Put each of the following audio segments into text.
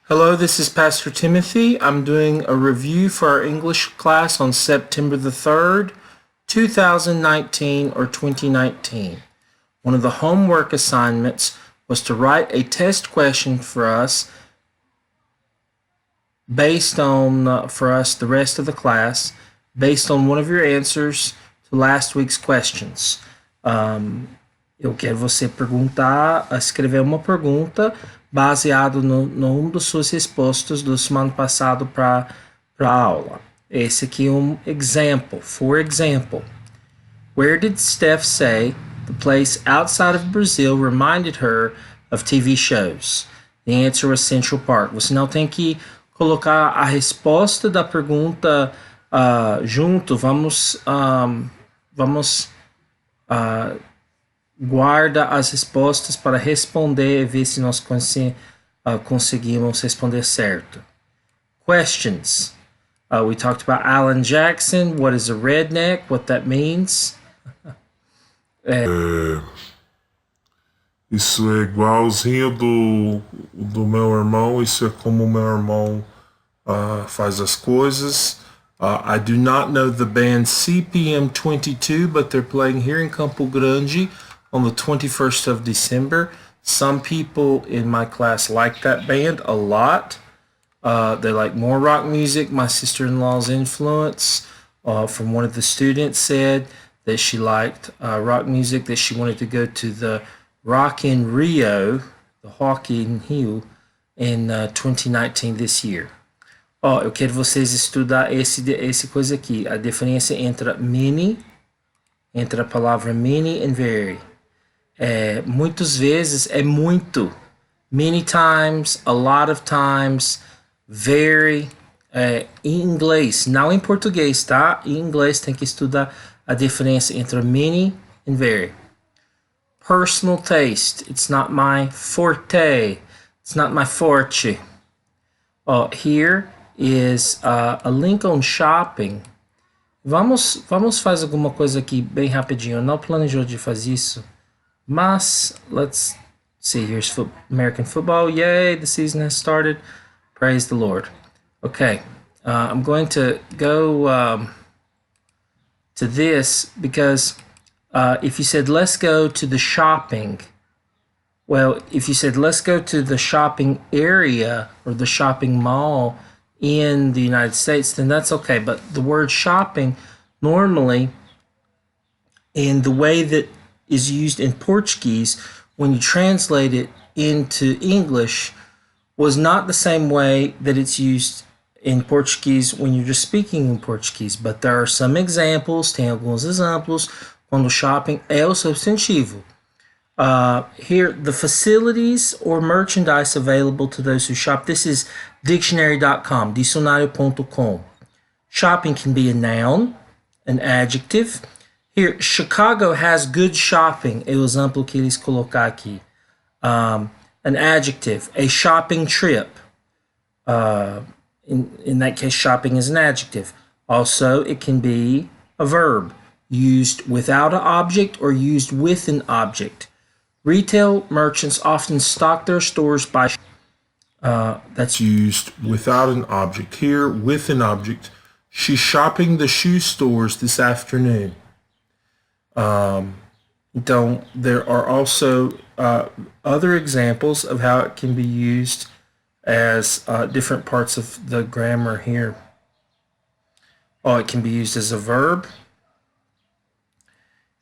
Hello, this is Pastor Timothy. I'm doing a review for our English class on September the 3rd, 2019 or 2019. One of the homework assignments was to write a test question for us based on, for us, the rest of the class, based on one of your answers to last week's questions. Eu quero você escrever uma pergunta baseado num das suas respostas do semana passado para a aula. Esse aqui é um example. For example, where did Steph say the place outside of Brazil reminded her of TV shows? The answer was Central Park. Você não tem que colocar a resposta da pergunta junto. Guarda as respostas para responder e ver se nós conseguimos responder certo. Questions. We talked about Alan Jackson. What is a redneck? What that means. Isso é igualzinho do meu irmão. Isso é como o meu irmão faz as coisas. I do not know the band CPM 22, but they're playing here in Campo Grande on the 21st of December. Some people in my class like that band a lot. They like more rock music. My sister-in-law's influence from one of the students said that she liked rock music, that she wanted to go to the Rock in Rio, the Rock in Rio, in 2019 this year. Eu quero vocês estudar esse coisa aqui, a diferença entre a palavra many and very. Muitas vezes é muito. Many times, a lot of times, very. Em inglês, não em português, tá? Em inglês tem que estudar a diferença entre many and very. Personal taste. It's not my forte. It's not my forte. Here is a link on shopping. Vamos fazer alguma coisa aqui bem rapidinho. Eu não planejou de fazer isso. Mas, let's see, here's American football. Yay, the season has started. Praise the Lord. Okay, I'm going to go to this because if you said, let's go to the shopping, well, if you said, let's go to the shopping area or the shopping mall in the United States, then that's okay. But the word shopping normally, in the way that is used in Portuguese, when you translate it into English, was not the same way that it's used in Portuguese when you're just speaking in Portuguese. But there are some examples, tem alguns exemplos, quando shopping é o substantivo. Here, the facilities or merchandise available to those who shop. This is dictionary.com, dicionario.com. Shopping can be a noun, an adjective. Here, Chicago has good shopping. É o exemplo que eles colocar aqui. An adjective, a shopping trip. In that case, shopping is an adjective. Also, it can be a verb, used without an object or used with an object. Retail merchants often stock their stores by... that's used without an object. Here, with an object. She's shopping the shoe stores this afternoon. There are also other examples of how it can be used as different parts of the grammar here. It can be used as a verb.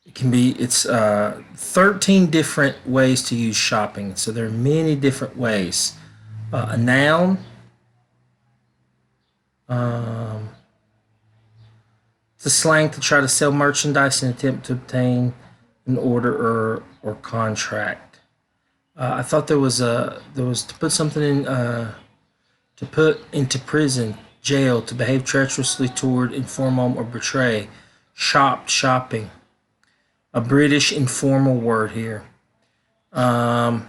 It's 13 different ways to use shopping. So there are many different ways. A noun. It's a slang to try to sell merchandise and attempt to obtain an order or contract. I thought there was to put something in, to put into prison, jail, to behave treacherously toward, inform on, or betray. Shopping. A British informal word here. There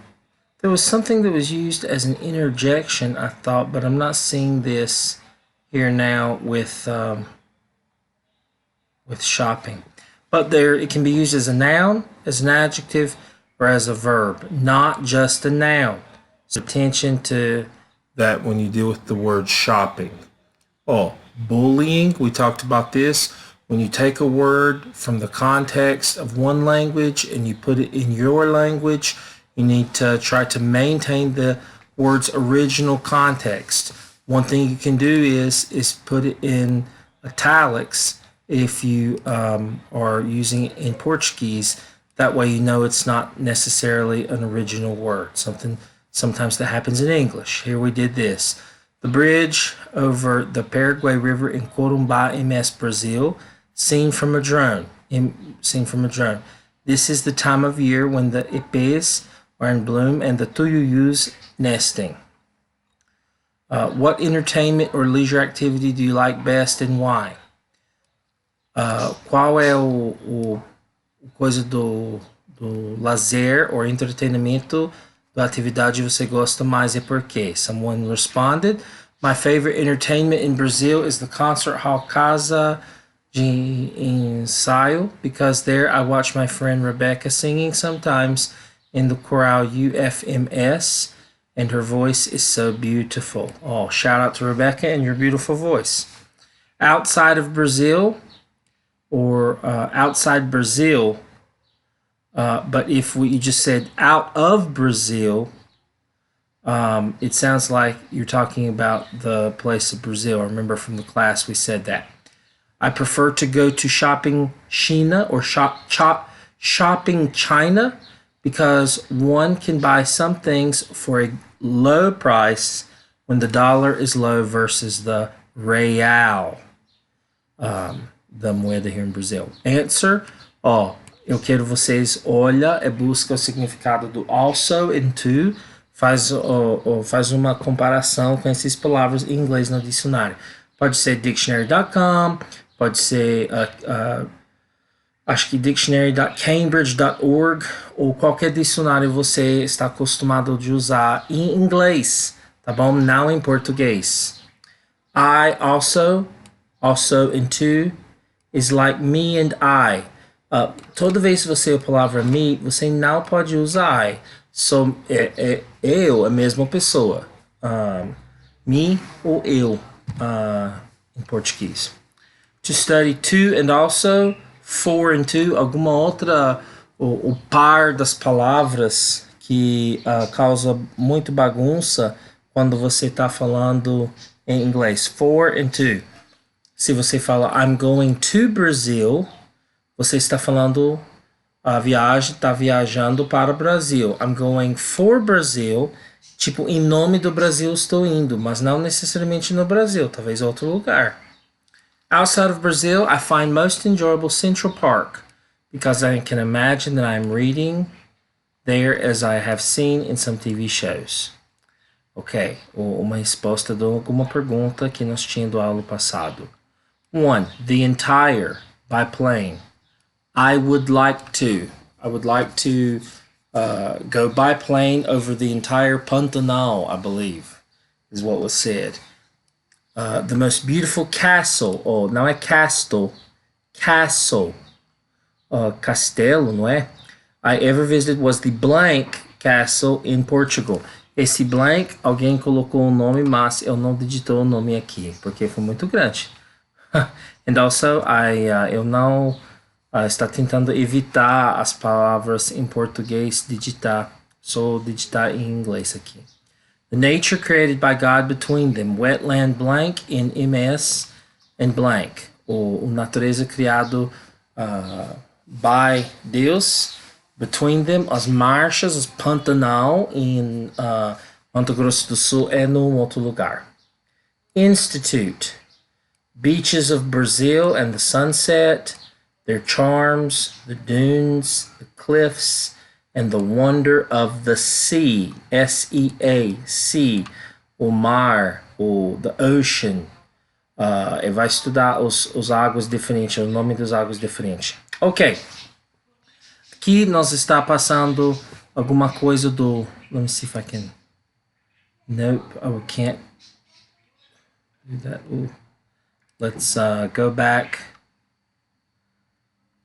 was something that was used as an interjection, I thought, but I'm not seeing this here now with shopping. But it can be used as a noun, as an adjective, or as a verb, not just a noun. So attention to that when you deal with the word shopping. Oh, bullying, we talked about this. When you take a word from the context of one language and you put it in your language, you need to try to maintain the word's original context. One thing you can do is put it in italics if you are using it in Portuguese. That way you know it's not necessarily an original word. Sometimes that happens in English. Here we did this. The bridge over the Paraguay River in Corumbá, MS, Brazil, seen from a drone. This is the time of year when the ipês are in bloom and the tuyuyus nesting. What entertainment or leisure activity do you like best and why? Qual é o coisa do lazer ou entretenimento da atividade você gosta mais e por quê? Someone responded, my favorite entertainment in Brazil is the concert hall Casa de Ensaio, because there I watch my friend Rebecca singing sometimes in the chorale UFMS, and her voice is so beautiful. Oh, shout out to Rebecca and your beautiful voice. Outside of Brazil, or outside Brazil, but if you just said out of Brazil, it sounds like you're talking about the place of Brazil. I remember from the class we said that. I prefer to go to shopping China or shopping China because one can buy some things for a low price when the dollar is low versus the real, da moeda here in Brazil. Answer, eu quero vocês, olha, busca o significado do also and to, faz uma comparação com essas palavras em inglês no dicionário. Pode ser dictionary.com, pode ser, acho que dictionary.cambridge.org, ou qualquer dicionário você está acostumado de usar em inglês, tá bom? Não em português. I also and to is like me and I. Toda vez que você usa a palavra me, você não pode usar I. Eu, a mesma pessoa. Me ou eu, em português. To study to and also, for and to, alguma outra, o par das palavras que causa muito bagunça quando você está falando em inglês. For and to. Se você fala I'm going to Brazil, você está falando a viagem, está viajando para o Brasil. I'm going for Brazil, tipo, em nome do Brasil estou indo, mas não necessariamente no Brasil, talvez outro lugar. Outside of Brazil, I find most enjoyable Central Park because I can imagine that I'm reading there as I have seen in some TV shows. Ok, uma resposta de alguma pergunta que nós tínhamos do aula passado. 1. The entire by plane. I would like to go by plane over the entire Pantanal, I believe, is what was said. The most beautiful castle, não é castle, castelo, não é? I ever visited was the blank castle in Portugal. Esse blank, alguém colocou um nome, mas eu não digitou o nome aqui, porque foi muito grande. And also, eu não está tentando evitar as palavras em português digitar, só digitar em inglês aqui. The nature created by God between them, wetland blank in MS and blank. O natureza criado by Deus, between them, as marchas, as Pantanal em Mato Grosso do Sul é num outro lugar. Institute, beaches of Brazil and the sunset, their charms, the dunes, the cliffs, and the wonder of the sea, S-E-A, sea, o mar, the ocean. Vai estudar os águas diferentes, o nome dos águas diferentes. Ok. Aqui nós está passando alguma coisa do... Let me see if I can... Nope, I can't do that. Ooh. Let's go back.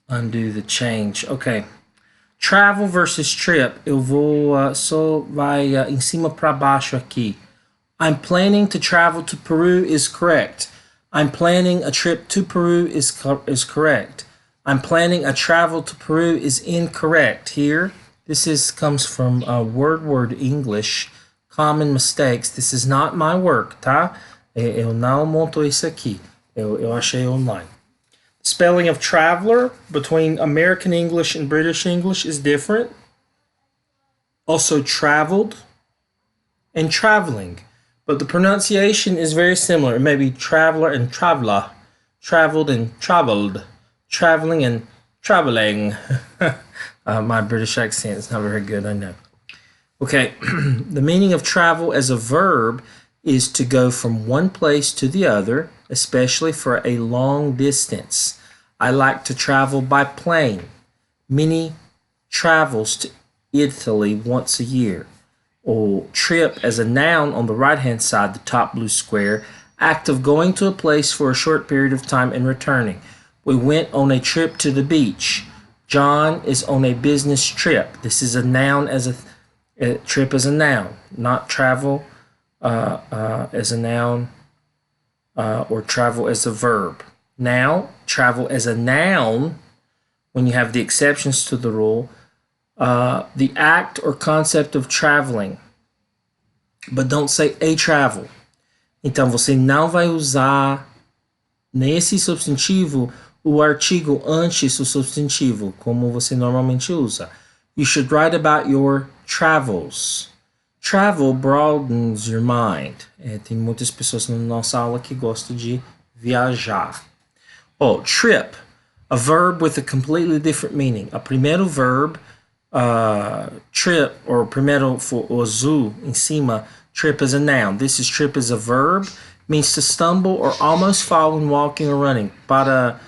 Undo the change. Ok. Travel versus trip. Eu vou só vai em cima para baixo aqui. I'm planning to travel to Peru is correct. I'm planning a trip to Peru is correct. I'm planning a travel to Peru is incorrect. Here, this comes from Word English, common mistakes. This is not my work, tá? Eu não monto isso aqui. Eu achei online. Spelling of traveler between American English and British English is different. Also traveled and traveling. But the pronunciation is very similar. It may be traveler and traveler, traveled and traveled, traveling and traveling. My British accent is not very good, I know. Okay, the meaning of travel as a verb is to go from one place to the other, especially for a long distance. I like to travel by plane. Minnie travels to Italy once a year. Or trip as a noun on the right-hand side, the top blue square, act of going to a place for a short period of time and returning. We went on a trip to the beach. John is on a business trip. This is a noun as a trip as a noun, not travel as a noun or travel as a verb. Now, travel as a noun, when you have the exceptions to the rule, the act or concept of traveling, but don't say a travel. Então você não vai usar nesse substantivo o artigo antes do substantivo, como você normalmente usa. You should write about your travels. Travel broadens your mind. Tem muitas pessoas na nossa aula que gostam de viajar. Trip, a verb with a completely different meaning. A primeiro verb, trip, or primeiro for o azul em cima, trip is a noun. This is trip as a verb, means to stumble or almost fall when walking or running. Para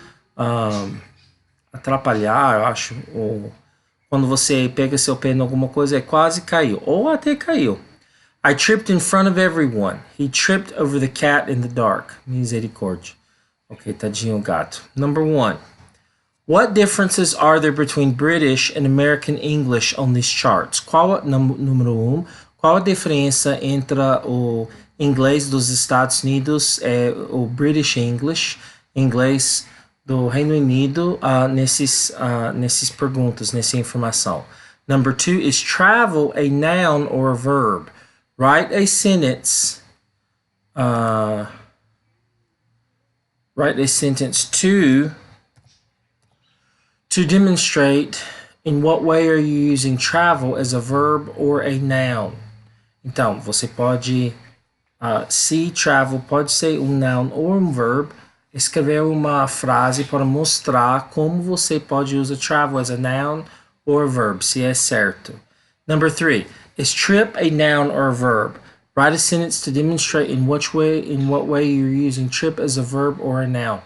atrapalhar, eu acho, ou quando você pega seu pé em alguma coisa, quase caiu, ou até caiu. I tripped in front of everyone. He tripped over the cat in the dark. Misericórdia. Ok, tadinho gato. Number 1. What differences are there between British and American English on these charts? Número 1. Qual a diferença entre o inglês dos Estados Unidos e o British English, inglês do Reino Unido, nesses perguntas, nessa informação? Number 2, is travel a noun or a verb? Write a sentence. Write a sentence to demonstrate in what way are you using travel as a verb or a noun. Então, você pode, se travel pode ser um noun ou um verb, escrever uma frase para mostrar como você pode usar travel as a noun or a verb, se é certo. Number 3, is trip a noun or a verb? Write a sentence to demonstrate in what way you're using trip as a verb or a noun.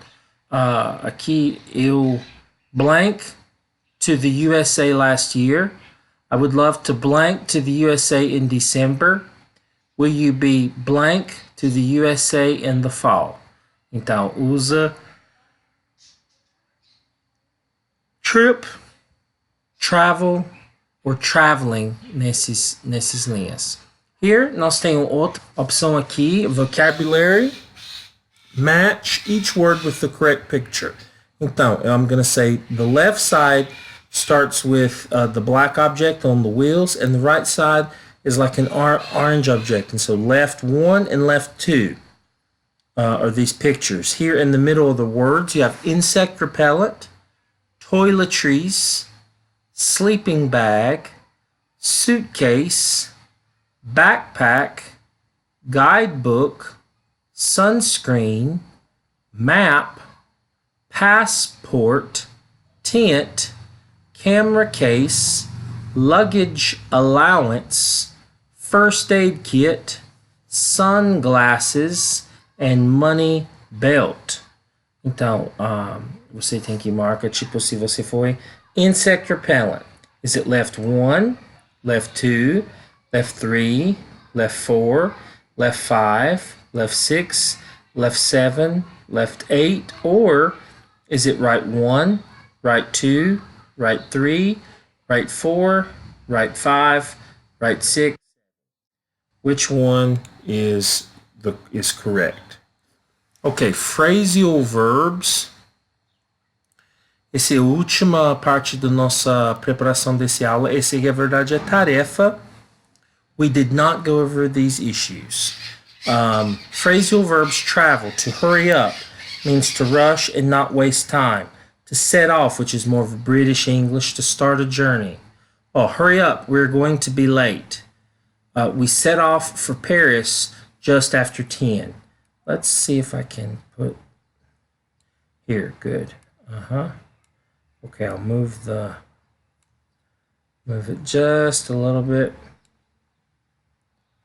Aqui eu blank to the USA last year. I would love to blank to the USA in December. Will you be blank to the USA in the fall? Então, usa trip, travel or traveling nessas linhas. Here, nós temos outra opção aqui, vocabulary. Match each word with the correct picture. Então, I'm going to say the left side starts with the black object on the wheels, and the right side is like an orange object. And so left 1 and left 2 are these pictures. Here in the middle of the words, you have insect repellent, toiletries, sleeping bag, suitcase, backpack, guidebook, sunscreen, map, passport, tent, camera case, luggage allowance, first aid kit, sunglasses, and money belt. Então, você tem que marcar, tipo, se você foi insect repellent. Is it left 1, left 2, left 3, left 4, left 5, left 6, left 7, left 8, or is it right 1, right 2, right 3, right 4, right 5, right 6? which one is correct. Ok, phrasal verbs. Essa é a última parte da nossa preparação desse aula. Essa é a verdade é tarefa. We did not go over these issues. Phrasal verbs travel. To hurry up means to rush and not waste time. To set off, which is more of a British English, to start a journey. Oh, hurry up, we're going to be late. We set off for Paris just after 10. Let's see if I can put here. Good. Okay, I'll move it just a little bit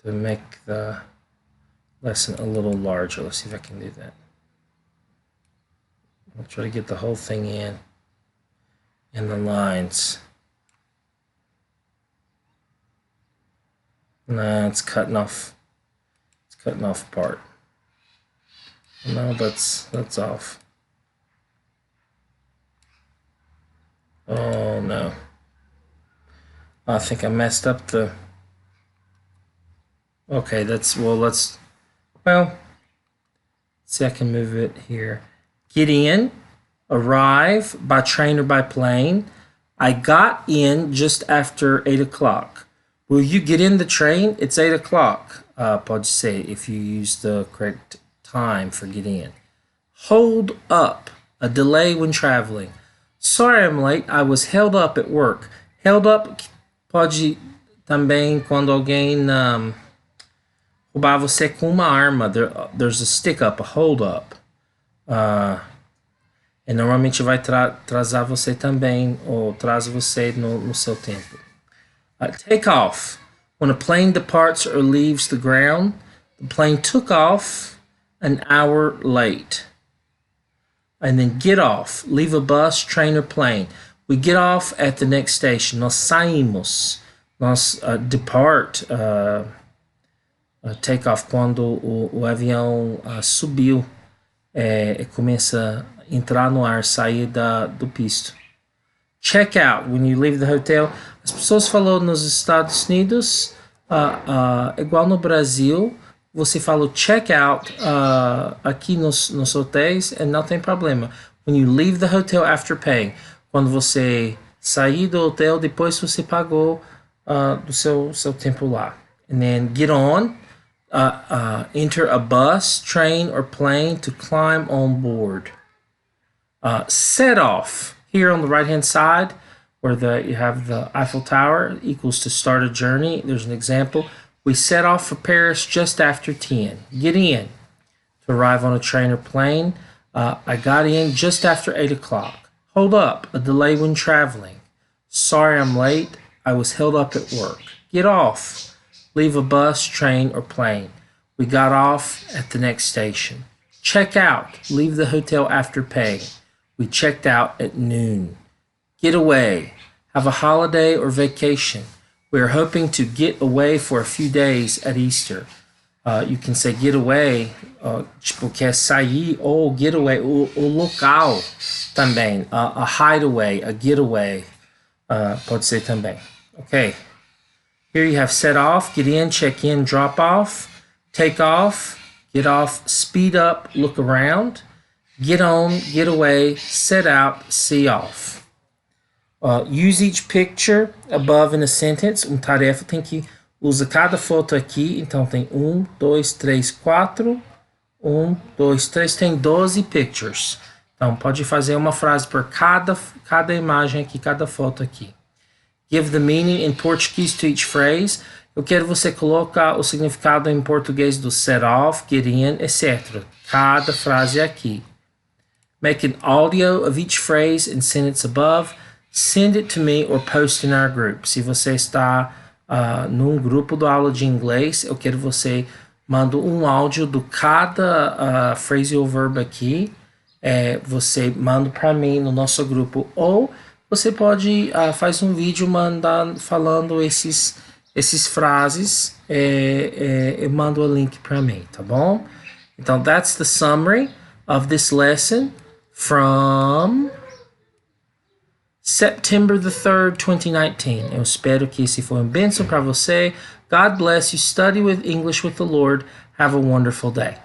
to make the lesson a little larger. Let's see if I can do that. I'll try to get the whole thing in the lines. Nah, it's cutting off. It's cutting off part. No, that's off. Oh no. I think I messed up the. Okay, let's see, I can move it here. Get in, arrive by train or by plane. I got in just after 8 o'clock. Will you get in the train? It's 8 o'clock. Pode ser, if you use the correct time for get in. Hold up, a delay when traveling. Sorry I'm late, I was held up at work. Held up pode também quando alguém roubar você com uma arma. There's a stick up, a hold up. E normalmente vai atrasar você também, ou traz você no seu tempo. Take off. When a plane departs or leaves the ground, the plane took off an hour late. And then get off. Leave a bus, train, or plane. We get off at the next station. Nós saímos. Nós depart. Take off quando o avião subiu. Começa a entrar no ar, sair do pisto. Check out. When you leave the hotel. As pessoas falam nos Estados Unidos, igual no Brasil, você fala check out aqui nos hotéis e não tem problema. When you leave the hotel after paying. Quando você sair do hotel, depois você pagou do seu tempo lá. And then get on. Enter a bus, train, or plane to climb on board. Set off. Here on the right-hand side, where you have the Eiffel Tower, equals to start a journey. There's an example. We set off for Paris just after 10. Get in. To arrive on a train or plane. I got in just after 8 o'clock. Hold up. A delay when traveling. Sorry I'm late. I was held up at work. Get off. Leave a bus, train, or plane. We got off at the next station. Check out. Leave the hotel after paying. We checked out at noon. Get away. Have a holiday or vacation. We are hoping to get away for a few days at Easter. You can say get away, tipo, quer sair, ou get away, o local também. A hideaway, a getaway, pode ser também. Okay. Here you have set off, get in, check in, drop off, take off, get off, speed up, look around, get on, get away, set out, see off. Use each picture above in a sentence. Tarefa tem que usar cada foto aqui. Então tem 1, 2, 3, 4. 1, 2, 3. Tem 12 pictures. Então pode fazer uma frase por cada imagem aqui, cada foto aqui. Give the meaning in Portuguese to each phrase. Eu quero você colocar o significado em português do set off, get in, etc. Cada frase aqui. Make an audio of each phrase and sentence above. Send it to me or post in our group. Se você está num grupo do aula de inglês, eu quero você manda um áudio do cada phrasal verb aqui. Você manda para mim no nosso grupo, ou você pode faz um vídeo falando esses frases e manda o link para mim, tá bom? Então that's the summary of this lesson from September the 3rd, 2019. Eu espero que esse foi um bênção para você. God bless you. Study with English with the Lord. Have a wonderful day.